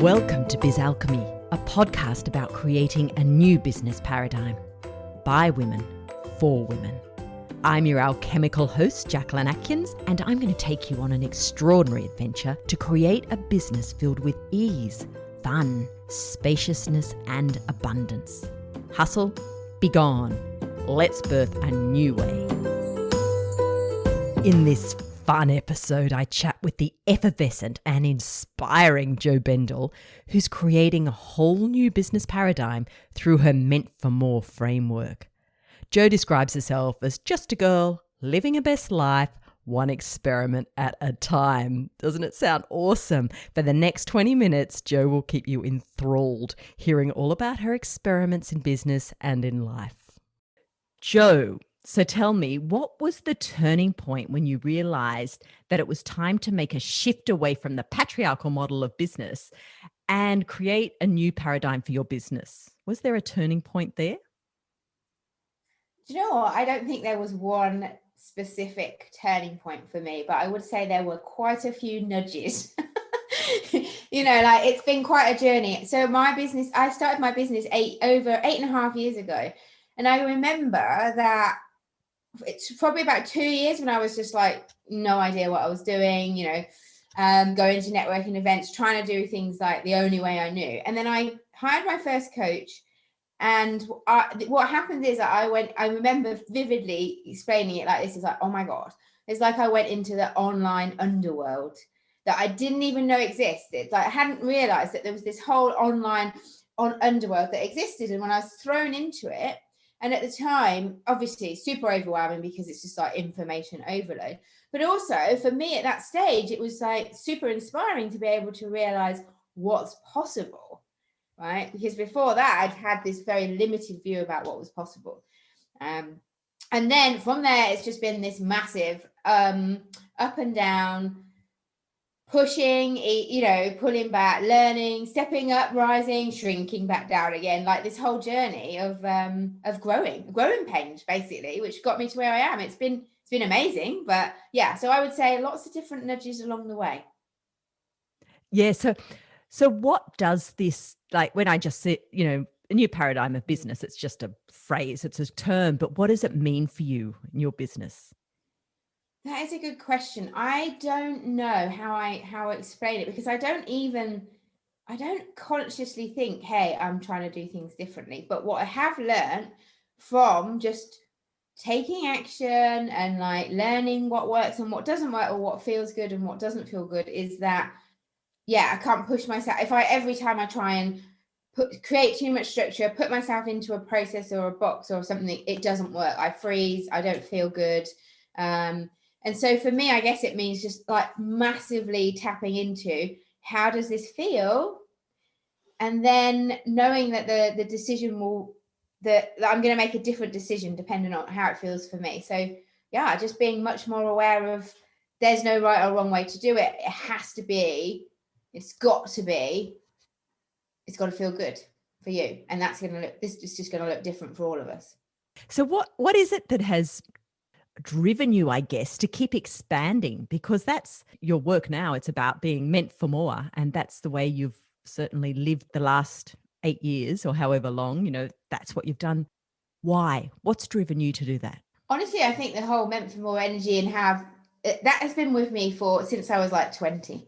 Welcome to Biz Alchemy, a podcast about creating a new business paradigm by women for women. I'm your alchemical host, Jacqueline Atkins, and I'm going to take you on an extraordinary adventure to create a business filled with ease, fun, spaciousness, and abundance. Hustle, be gone. Let's birth a new way. In this fun episode, I chat with the effervescent and inspiring Jo Bendle, who's creating a whole new business paradigm through her Meant for More framework. Jo describes herself as just a girl living her best life, one experiment at a time. Doesn't it sound awesome? For the next 20 minutes, Jo will keep you enthralled, hearing all about her experiments in business and in life. Jo, so tell me, what was the turning point when you realized that it was time to make a shift away from the patriarchal model of business and create a new paradigm for your business? Was there a turning point there? Do you know what? I don't think there was one specific turning point for me, but I would say there were quite a few nudges. It's been quite a journey. So I started my business over 8.5 years ago. And I remember that it's probably about 2 years when I was just like, no idea what I was doing, going to networking events, trying to do things like the only way I knew. And then I hired my first coach. And what happened is that I remember vividly explaining it like this. It's like, oh my God, it's like I went into the online underworld that I didn't even know existed. Like I hadn't realized that there was this whole online underworld that existed. And when I was thrown into it, and at the time, obviously super overwhelming because it's just like information overload. But also for me at that stage, it was like super inspiring to be able to realize what's possible. Right? Because before that, I'd had this very limited view about what was possible. And then from there, it's just been this massive up and down, pushing, pulling back, learning, stepping up, rising, shrinking back down again, like this whole journey of growing pains, basically, which got me to where I am. It's been amazing. But yeah, so I would say lots of different nudges along the way. Yeah. So what does this, like when I just said, a new paradigm of business, it's just a phrase, it's a term, but what does it mean for you in your business? That is a good question. I don't know how I explain it because I don't consciously think, hey, I'm trying to do things differently. But what I have learned from just taking action and like learning what works and what doesn't work or what feels good and what doesn't feel good is that, yeah, I can't push myself. Every time I try and create too much structure, put myself into a process or a box or something, it doesn't work. I freeze. I don't feel good. And so for me, I guess it means just like massively tapping into how does this feel? And then knowing that the decision that I'm going to make a different decision depending on how it feels for me. So yeah, just being much more aware of there's no right or wrong way to do it. It has to be, it's got to feel good for you. And this is just going to look different for all of us. So what is it that has driven you, I guess, to keep expanding? Because that's your work now. It's about being meant for more. And that's the way you've certainly lived the last 8 years or however long, that's what you've done. Why? What's driven you to do that? Honestly, I think the whole meant for more energy and that has been with me since I was like 20.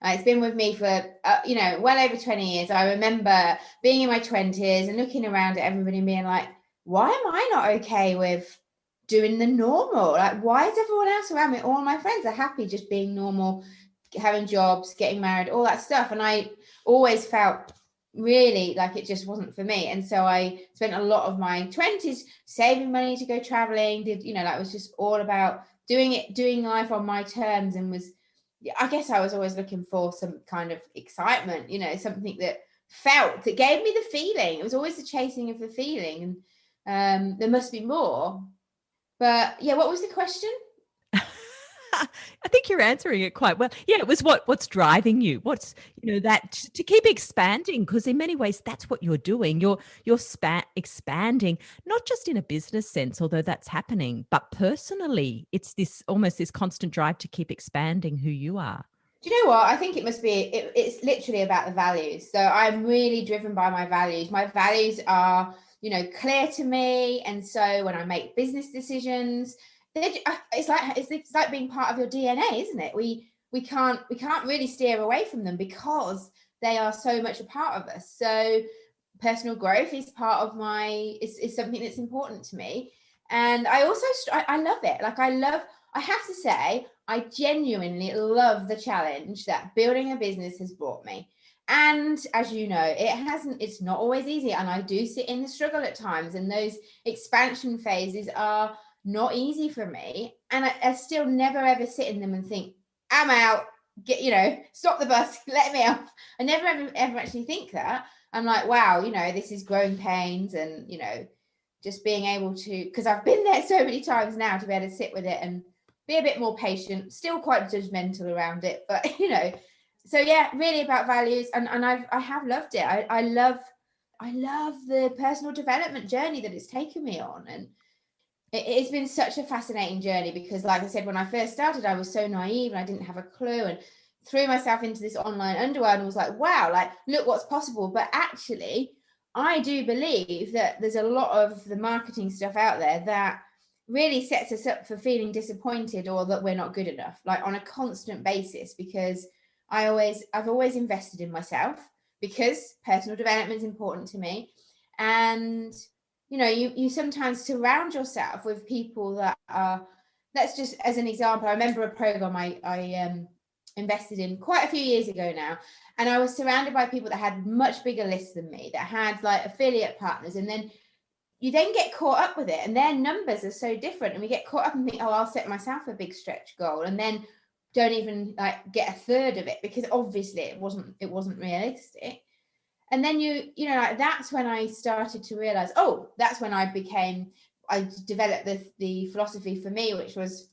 It's been with me for, well over 20 years. I remember being in my 20s and looking around at everybody and being like, why am I not okay with doing the normal? Like, why is everyone else around me? All my friends are happy just being normal, having jobs, getting married, all that stuff. And I always felt really like it just wasn't for me. And so I spent a lot of my 20s saving money to go traveling, was just all about doing life on my terms, and I guess I was always looking for some kind of excitement, something that gave me the feeling. It was always the chasing of the feeling. And there must be more. But yeah, what was the question? I think you're answering it quite well. Yeah, it was what's driving you. What's, that to keep expanding, because in many ways that's what you're doing. You're expanding, not just in a business sense, although that's happening, but personally, it's almost this constant drive to keep expanding who you are. Do you know what? I think it must be, it's literally about the values. So I'm really driven by my values. My values are, clear to me. And so when I make business decisions, it's like being part of your DNA, isn't it? We can't really steer away from them because they are so much a part of us. So personal growth is part of is something that's important to me. And I also, I love it. Like I have to say, I genuinely love the challenge that building a business has brought me. And as you know, it's not always easy. And I do sit in the struggle at times. And those expansion phases are not easy for me. And I still never ever sit in them and think, I'm out, stop the bus, let me off. I never ever actually think that. I'm like, wow, this is growing pains and, just being able to, because I've been there so many times now, to be able to sit with it and be a bit more patient, still quite judgmental around it, but so yeah, really about values. And I have loved it. I love the personal development journey that it's taken me on. And it's been such a fascinating journey because, like I said, when I first started, I was so naive and I didn't have a clue, and threw myself into this online underworld and was like, wow, like, look what's possible. But actually, I do believe that there's a lot of the marketing stuff out there that really sets us up for feeling disappointed or that we're not good enough, like on a constant basis, because I've always invested in myself because personal development is important to me. And you sometimes surround yourself with people that are, let's just, as an example, I remember a program I invested in quite a few years ago now, and I was surrounded by people that had much bigger lists than me, that had like affiliate partners, and then you then get caught up with it, and their numbers are so different, and we get caught up and think, oh, I'll set myself a big stretch goal, and then don't even like get a third of it because obviously it wasn't realistic. And then like that's when I started to realize, oh, that's when I developed the philosophy for me, which was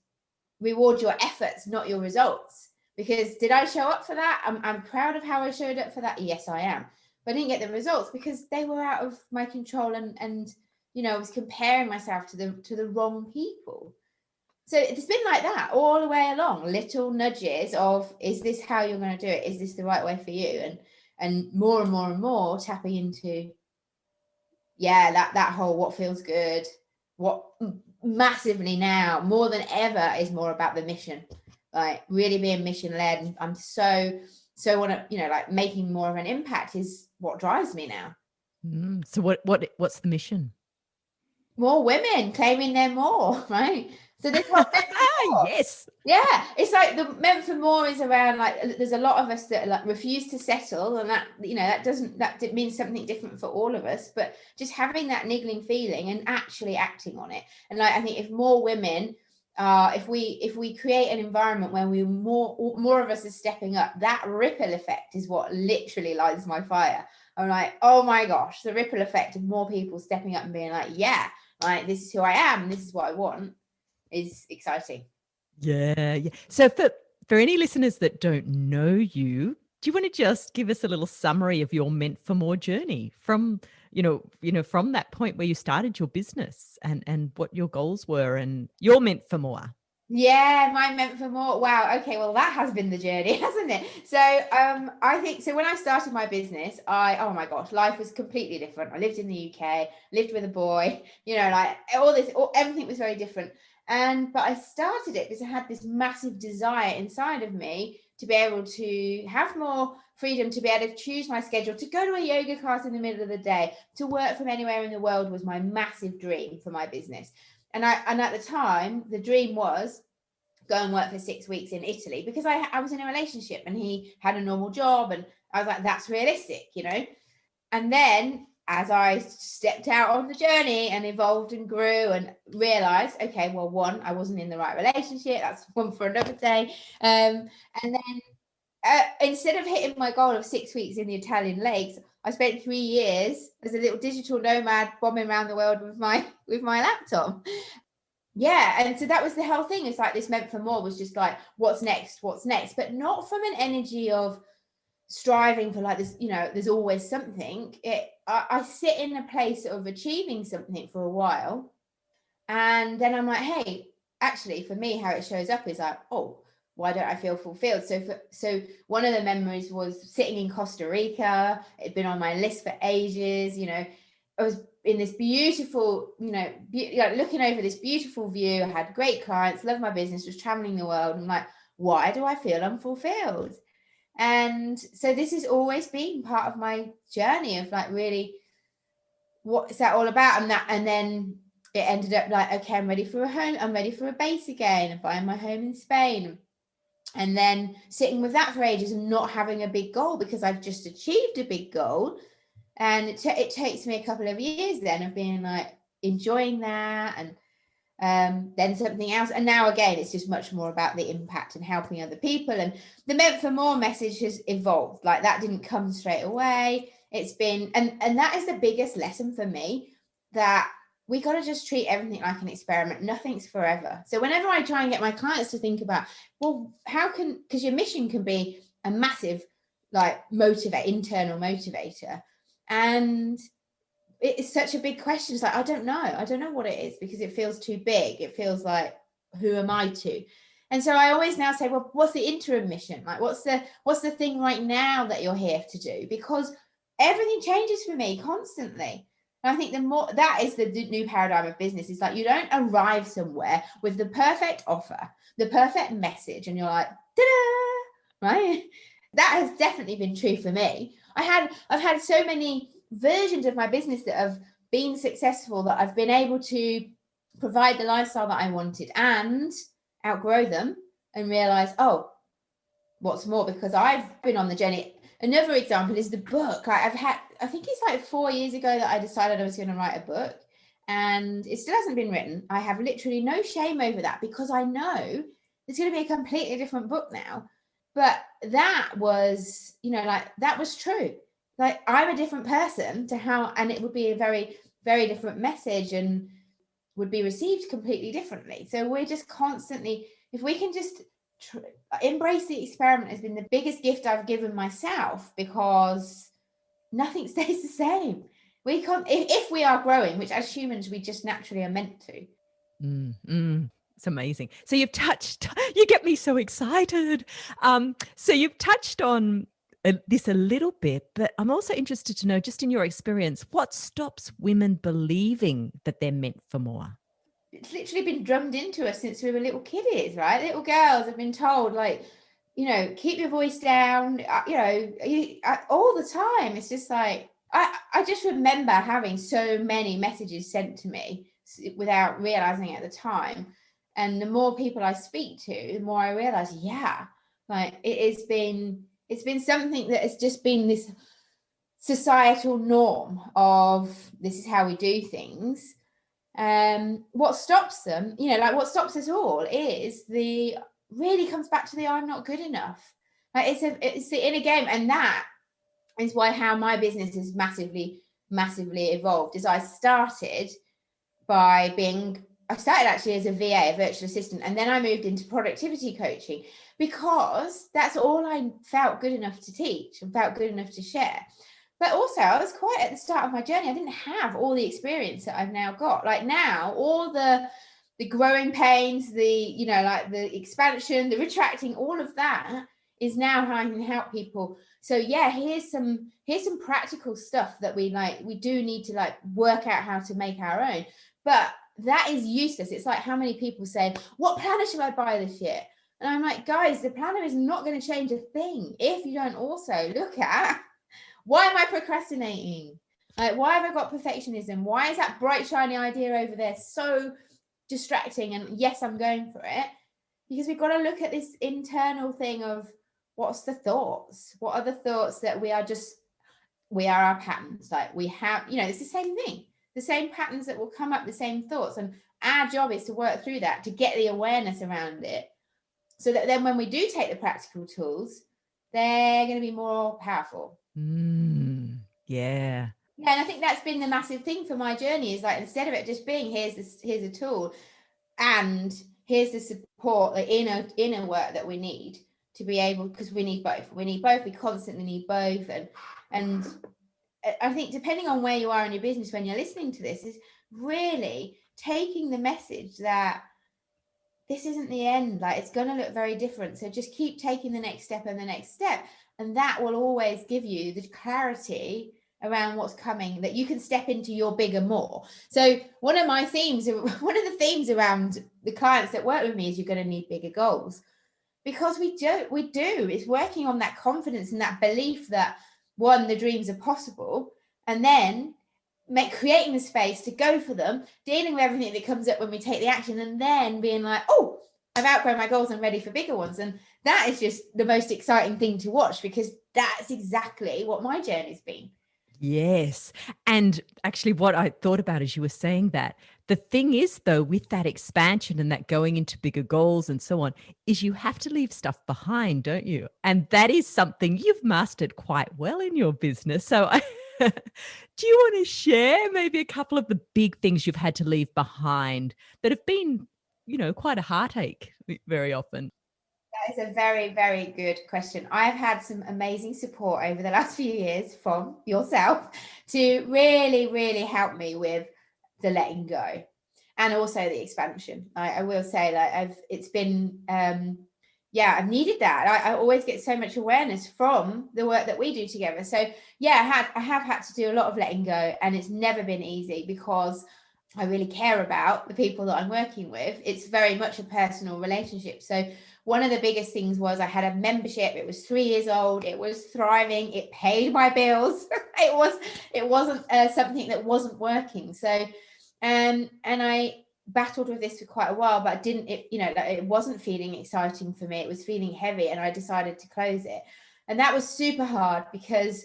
reward your efforts, not your results. Because did I show up for that? I'm proud of how I showed up for that. Yes, I am. But I didn't get the results because they were out of my control, and I was comparing myself to the wrong people. So it's been like that all the way along, little nudges of, is this how you're going to do it? Is this the right way for you? And more and more and more tapping into, that whole what feels good, what massively now more than ever is more about the mission, like really being mission led. I'm so want to, like making more of an impact is what drives me now. So what's the mission? More women claiming they're more, right? So this what yes. Yeah, it's like the meant for more is around, like, there's a lot of us that like refuse to settle, and that that means something different for all of us. But just having that niggling feeling and actually acting on it, and like I think if more women, if we create an environment where more of us are stepping up, that ripple effect is what literally lights my fire. I'm like, oh my gosh, the ripple effect of more people stepping up and being like, yeah, like this is who I am, this is what I want, is exciting. Yeah. So for any listeners that don't know you, do you want to just give us a little summary of your Meant for More journey from, from that point where you started your business and what your goals were and your Meant for More? Yeah, my Meant for More. Wow. Okay. Well, that has been the journey, hasn't it? So, I think so. When I started my business, oh my gosh, life was completely different. I lived in the UK, lived with a boy, like everything was very different. But I started it because I had this massive desire inside of me to be able to have more freedom, to be able to choose my schedule, to go to a yoga class in the middle of the day, to work from anywhere in the world was my massive dream for my business. And at the time, the dream was go and work for 6 weeks in Italy, because I was in a relationship and he had a normal job, and I was like, that's realistic, And then as I stepped out on the journey and evolved and grew and realized, okay, well, one, I wasn't in the right relationship. That's one for another day. And then instead of hitting my goal of 6 weeks in the Italian lakes, I spent 3 years as a little digital nomad bombing around the world with my laptop. Yeah, and so that was the whole thing. It's like this Meant for More was just like, what's next, but not from an energy of striving for like this, there's always something. I sit in a place of achieving something for a while, and then I'm like, hey, actually for me how it shows up is like, oh, why don't I feel fulfilled? So one of the memories was sitting in Costa Rica. It'd been on my list for ages. I was in this beautiful, looking over this beautiful view. I had great clients, loved my business, was traveling the world. I'm like, why do I feel unfulfilled? And so this has always been part of my journey of like, really, what is that all about? And then it ended up like, okay, I'm ready for a home. I'm ready for a base again. I'm buying my home in Spain. And then sitting with that for ages and not having a big goal because I've just achieved a big goal. And it takes me a couple of years then of being like enjoying that, and then something else. And now again, it's just much more about the impact and helping other people. And the Meant for More message has evolved. Like, that didn't come straight away. It's been, and that is the biggest lesson for me, that we got to just treat everything like an experiment. Nothing's forever. So whenever I try and get my clients to think about, well, because your mission can be a massive, like, internal motivator. And it's such a big question. It's like, I don't know what it is, because it feels too big. It feels like, who am I to? And so I always now say, well, what's the interim mission? Like, what's the thing right now that you're here to do? Because everything changes for me constantly. And I think that is the new paradigm of business. It's like, you don't arrive somewhere with the perfect offer, the perfect message, and you're like, ta-da, right? That has definitely been true for me. I've had so many versions of my business that have been successful, that I've been able to provide the lifestyle that I wanted and outgrow them and realize, oh, what's more, because I've been on the journey. Another example is the book. I think it's like 4 years ago that I decided I was going to write a book, and it still hasn't been written. I have literally no shame over that, because I know it's going to be a completely different book now. But that was, that was true. Like, I'm a different person and it would be a very, very different message and would be received completely differently. So we're just constantly, if we can just embrace the experiment, has been the biggest gift I've given myself, because nothing stays the same. We can't, if we are growing, which as humans we just naturally are meant to. It's amazing. So you get me so excited. So you've touched on this a little bit, but I'm also interested to know, just in your experience, what stops women believing that they're meant for more? It's literally been drummed into us since we were little kiddies, right? Little girls have been told, like, keep your voice down, all the time. It's just like, I just remember having so many messages sent to me without realizing at the time. And the more people I speak to, the more I realize, yeah, like, it's been something that has just been this societal norm of, this is how we do things. What stops them, what stops us all is really comes back to the I'm not good enough. Like, it's the inner game. And that is how my business has massively evolved. Is I started actually as a VA, a virtual assistant, and then I moved into productivity coaching, because that's all I felt good enough to teach and felt good enough to share. But also, I was quite at the start of my journey. I didn't have all the experience that I've now got. Like, now, all the growing pains, the expansion, the retracting, all of that is now how I can help people. So yeah, here's some practical stuff that we do need to work out how to make our own. But that is useless. It's like, how many people say, what planner should I buy this year? And I'm like, guys, the planner is not going to change a thing if you don't also look at, why am I procrastinating? Like, why have I got perfectionism? Why is that bright, shiny idea over there so distracting? And yes, I'm going for it. Because we've got to look at this internal thing of, what's the thoughts? What are the thoughts that we are our patterns? Like, we have, it's the same thing. The same patterns that will come up, the same thoughts. And our job is to work through that, to get the awareness around it, so that then when we do take the practical tools, they're going to be more powerful. Yeah. And I think that's been the massive thing for my journey, is like, instead of it just being, here's a tool, and here's the support, the inner work that we need to be able, because we need both. We constantly need both. And I think, depending on where you are in your business when you're listening to this, is really taking the message that this isn't the end. Like, it's going to look very different. So just keep taking the next step and the next step. And that will always give you the clarity around what's coming, that you can step into your bigger more. So one of the themes around the clients that work with me is you're going to need bigger goals, because we do. It's working on that confidence and that belief that, one, the dreams are possible, and then creating the space to go for them, dealing with everything that comes up when we take the action, and then being like, oh, I've outgrown my goals, I'm ready for bigger ones. And that is just the most exciting thing to watch, because that's exactly what my journey's been. Yes. And actually, what I thought about as you were saying that, the thing is, though, with that expansion and that going into bigger goals and so on, is you have to leave stuff behind, don't you? And that is something you've mastered quite well in your business. So, do you want to share maybe a couple of the big things you've had to leave behind that have been, quite a heartache very often? That is a very, very good question. I've had some amazing support over the last few years from yourself to really, really help me with the letting go and also the expansion. I will say that it's been, I've needed that. I always get so much awareness from the work that we do together. So yeah, I have had to do a lot of letting go, and it's never been easy, because I really care about the people that I'm working with. It's very much a personal relationship. So one of the biggest things was I had a membership. It was 3 years old. It was thriving. It paid my bills. It wasn't something that wasn't working. So, and I battled with this for quite a while, but it wasn't feeling exciting for me. It was feeling heavy, and I decided to close it. And that was super hard, because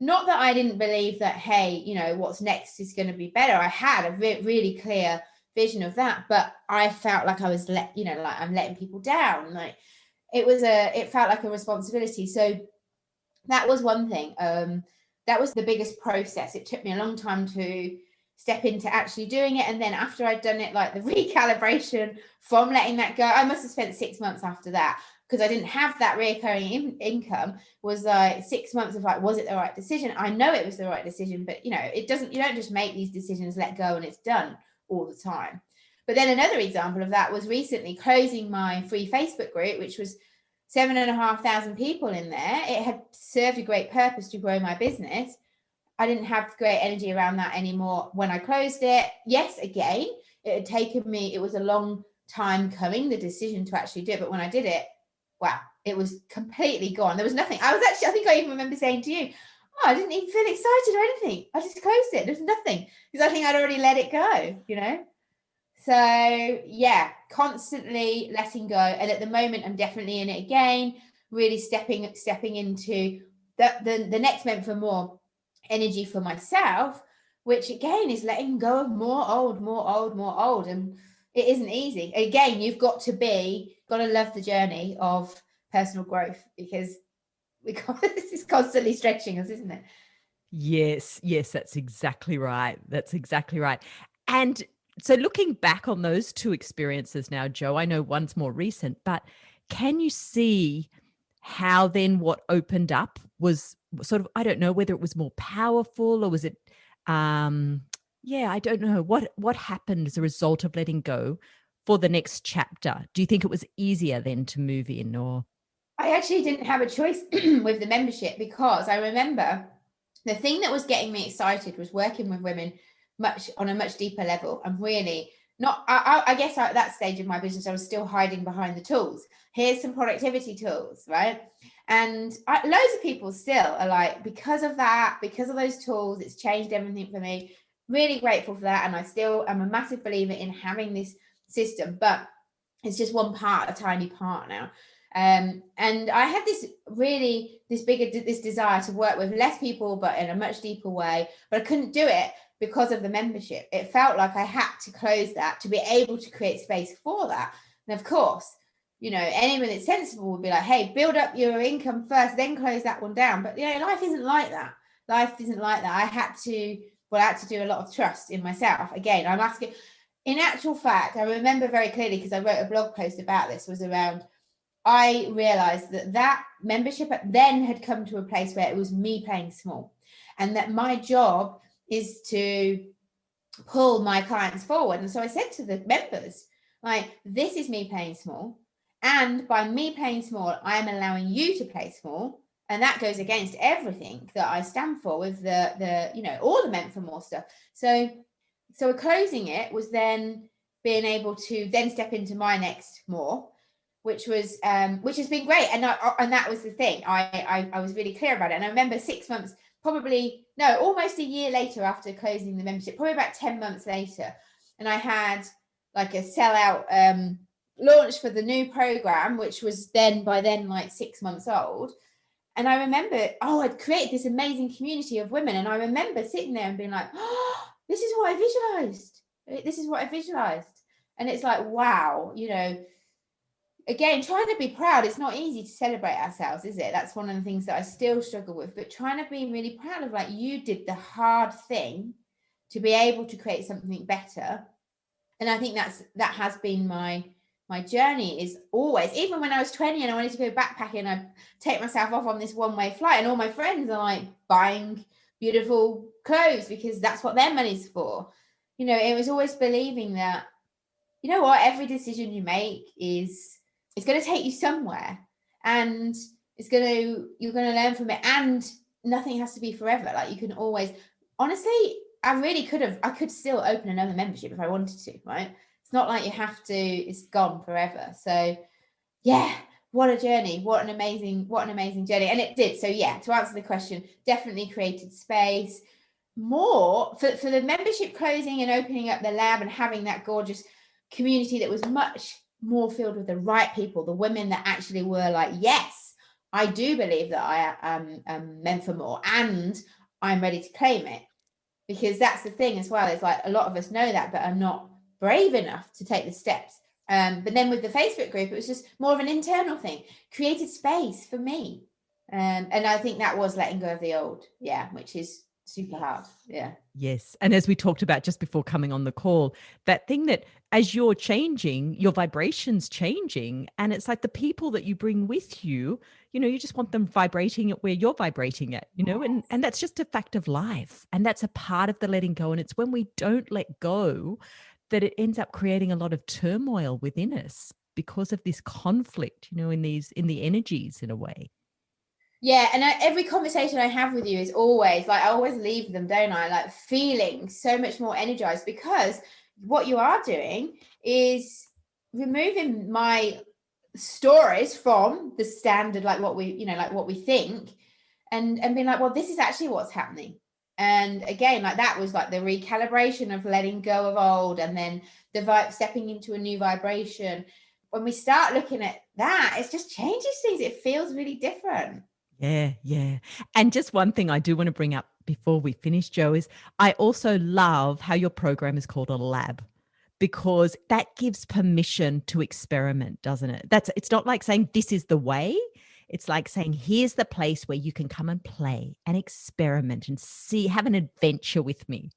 not that I didn't believe that, hey, what's next is going to be better. I had a really clear vision of that, but I felt like I was like I'm letting people down. Like, it felt like a responsibility. So that was one thing. That was the biggest process. It took me a long time to step into actually doing it. And then after I'd done it, like the recalibration from letting that go, I must have spent 6 months after that, because I didn't have that reoccurring income. Was like 6 months of like, was it the right decision? I know it was the right decision, but you don't just make these decisions, let go, and it's done all the time. But then another example of that was recently closing my free Facebook group, which was 7,500 people in there. It had served a great purpose to grow my business. I didn't have great energy around that anymore when I closed it. Yes, again, it had taken me, it was a long time coming, the decision to actually do it. But when I did it, wow, it was completely gone. There was nothing. I think I even remember saying to you, oh, I didn't even feel excited or anything. I just closed it. There's nothing, because I think I'd already let it go. So yeah, constantly letting go. And at the moment, I'm definitely in it again, really stepping into the next moment for more energy for myself, which again is letting go of more old. And it isn't easy. Again, you've got to love the journey of personal growth, because this is constantly stretching us, isn't it? Yes, yes, that's exactly right. That's exactly right. And so looking back on those two experiences now, Joe, I know one's more recent, but can you see how then what opened up was sort of, I don't know whether it was more powerful, or was it I don't know what happened as a result of letting go for the next chapter. Do you think it was easier then to move in, or? I actually didn't have a choice with the membership, because I remember the thing that was getting me excited was working with women on a much deeper level. And really not, I guess at that stage of my business, I was still hiding behind the tools. Here's some productivity tools, right? And loads of people still are like, because of those tools, it's changed everything for me. Really grateful for that. And I still am a massive believer in having this system, but it's just one part, a tiny part now. And I had this desire to work with less people, but in a much deeper way. But I couldn't do it because of the membership. It felt like I had to close that to be able to create space for that. And of course, anyone that's sensible would be like, hey, build up your income first, then close that one down. But life isn't like that. I had to do a lot of trust in myself. Again, I'm asking. In actual fact, I remember very clearly, because I wrote a blog post about this, was around, I realized that membership then had come to a place where it was me playing small, and that my job is to pull my clients forward. And so I said to the members, Like, this is me playing small. And by me playing small, I'm allowing you to play small. And that goes against everything that I stand for with the all the meant for more stuff. So closing it was then being able to then step into my next more, which has been great. And that was the thing. I was really clear about it. And I remember 6 months, probably no, almost a year later after closing the membership, probably about 10 months later, and I had like a sellout launch for the new program, which was by then like 6 months old. And I remember, I'd created this amazing community of women. And I remember sitting there and being like, oh, this is what I visualized. This is what I visualized. And it's like, wow, again, trying to be proud. It's not easy to celebrate ourselves, is it? That's one of the things that I still struggle with. But trying to be really proud of, like, you did the hard thing to be able to create something better. And I think that has been my journey, is always, even when I was 20 and I wanted to go backpacking, I'd take myself off on this one-way flight, and all my friends are like buying beautiful clothes because that's what their money's for. It was always believing that, every decision you make it's going to take you somewhere, and you're going to learn from it, and nothing has to be forever. Like, you can always, honestly, I could still open another membership if I wanted to, right? It's not like you have to, it's gone forever. So yeah, what a journey. What an amazing journey. And it did. So yeah, to answer the question, definitely created space more for the membership closing and opening up the lab and having that gorgeous community that was much more filled with the right people, the women that actually were like, yes, I do believe that I am meant for more, and I'm ready to claim it. Because that's the thing as well, is like, a lot of us know that but are not brave enough to take the steps. But then with the Facebook group, it was just more of an internal thing, created space for me. And I think that was letting go of the old, which is super hard. Yeah. Yes. And as we talked about just before coming on the call, that thing that as you're changing, your vibration's changing. And it's like the people that you bring with you, you just want them vibrating at where you're vibrating at, and that's just a fact of life. And that's a part of the letting go. And it's when we don't let go that it ends up creating a lot of turmoil within us because of this conflict, in the energies in a way. Yeah, and every conversation I have with you is always like, I always leave them, don't I? Like, feeling so much more energized, because what you are doing is removing my stories from the standard, like what we, like what we think, and being like, well, this is actually what's happening. And again, like, that was like the recalibration of letting go of old, and then the vibe, stepping into a new vibration. When we start looking at that, it just changes things. It feels really different. Yeah, yeah. And just one thing I do want to bring up before we finish, Joe, is I also love how your program is called a lab, because that gives permission to experiment, doesn't it? It's not like saying this is the way. It's like saying here's the place where you can come and play and experiment and have an adventure with me.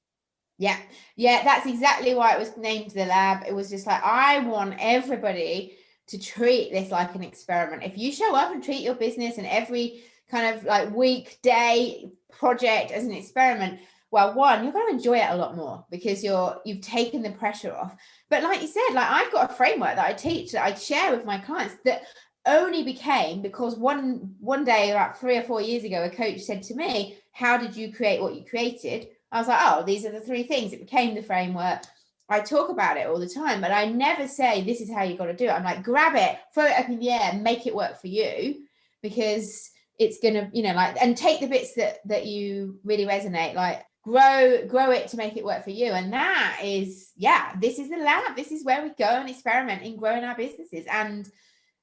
Yeah, that's exactly why it was named the lab. It was just like, I want everybody to treat this like an experiment. If you show up and treat your business and every kind of like weekday project as an experiment, well, one, you're going to enjoy it a lot more because you've taken the pressure off. But like you said, like, I've got a framework that I teach, that I share with my clients, that only became because one day about 3 or 4 years ago, a coach said to me, how did you create what you created? I was like, oh, these are the 3 things. It became the framework. I talk about it all the time, but I never say this is how you got to do it. I'm like, grab it, throw it up in the air, make it work for you, because it's gonna, like, and take the bits that you really resonate, like, grow it to make it work for you. And that is, this is the lab. This is where we go and experiment in growing our businesses and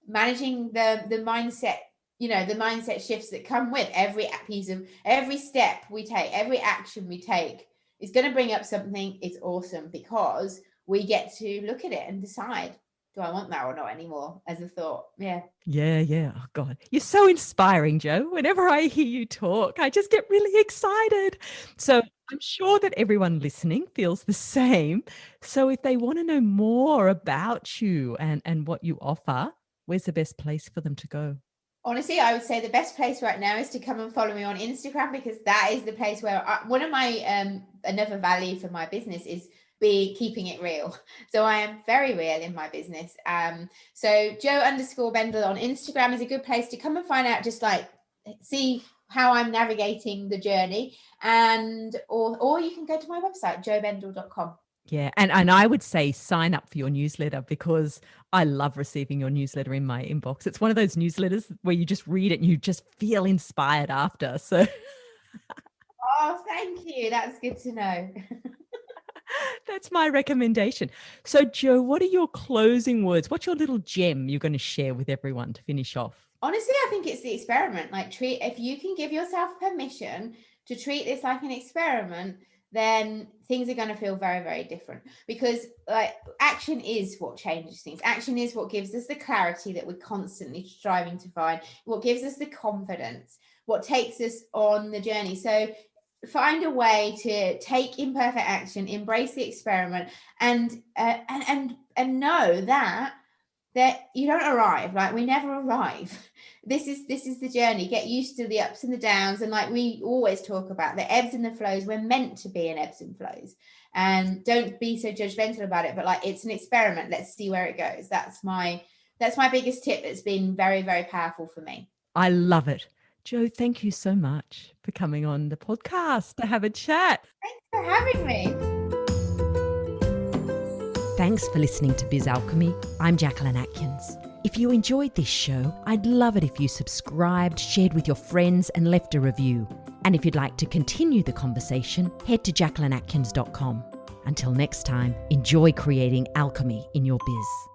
managing the mindset, the mindset shifts that come with every step we take, every action we take is going to bring up something. It's awesome because we get to look at it and decide, do I want that or not anymore, as a thought. Yeah. Oh God, you're so inspiring, Joe. Whenever I hear you talk, I just get really excited. So I'm sure that everyone listening feels the same. So if they want to know more about you and what you offer, where's the best place for them to go? Honestly, I would say the best place right now is to come and follow me on Instagram, because that is the place where one of my another value for my business is be keeping it real. So I am very real in my business. So Joe_Bendle on Instagram is a good place to come and find out, just like see how I'm navigating the journey. And or you can go to my website, joebendle.com. Yeah. And I would say sign up for your newsletter, because I love receiving your newsletter in my inbox. It's one of those newsletters where you just read it and you just feel inspired after. So Oh, thank you. That's good to know. that's my recommendation. So, Jo, what are your closing words? What's your little gem you're going to share with everyone to finish off? Honestly, I think it's the experiment. Like, if you can give yourself permission to treat this like an experiment, then things are going to feel very, very different, because like action is what changes things. Action is what gives us the clarity that we're constantly striving to find, what gives us the confidence, what takes us on the journey. So find a way to take imperfect action, embrace the experiment, and know that you don't arrive. Like, we never arrive. This is the journey. Get used to the ups and the downs, and like we always talk about, the ebbs and the flows. We're meant to be in ebbs and flows, and don't be so judgmental about it, but like, it's an experiment. Let's see where it goes. That's my biggest tip. That's been very, very powerful for me. I love it. Jo, thank you so much for coming on the podcast to have a chat. Thanks for having me. Thanks for listening to Biz Alchemy. I'm Jacqueline Atkins. If you enjoyed this show, I'd love it if you subscribed, shared with your friends, and left a review. And if you'd like to continue the conversation, head to jacquelineatkins.com. Until next time, enjoy creating alchemy in your biz.